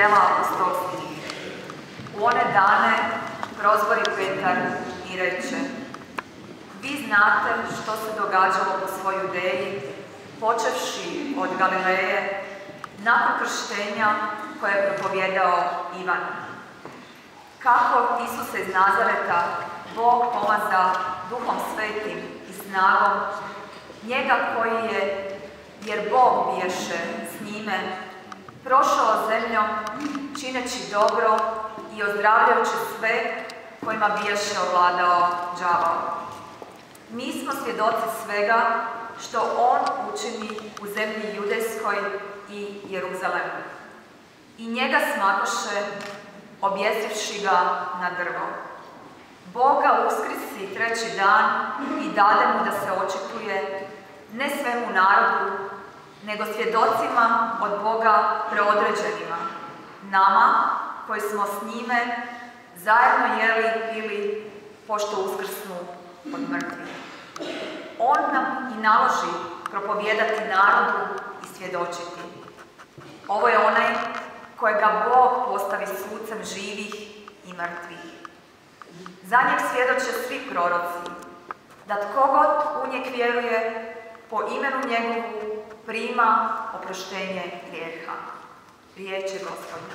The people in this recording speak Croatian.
dijela apostolskih. U one dane prozbori Petar i reče: Vi znate što se događalo po svoj Judeji, počevši od Galileje, nakon krštenja koje je propovjedao Ivan. Kako Isuse iz Nazareta Bog pomaza Duhom Svetim i snagom, njega koji je, jer Bog biješe s njime, prošao zemljom, čineći dobro i ozdravljajući sve kojima biješe ovladao đavao. Mi smo svjedoci svega što on učini u zemlji Judejskoj i Jeruzalemu. I njega smakoše, objesivši ga na drvo. Boga uskrisi treći dan i dade mu da se očituje ne svemu narodu, nego svjedocima od Boga preodređenima, nama koji smo s njime zajedno jeli i pili pošto uskrsnu od mrtvih. On nam i naloži propovijedati narodu i svjedočiti. Ovo je onaj kojega Bog postavi sucem živih i mrtvih. Za njeg svjedoče svi proroci, da tko god u njeg vjeruje, po imenu njegovu prima oproštenje grijeha. Riječ je Gospodina.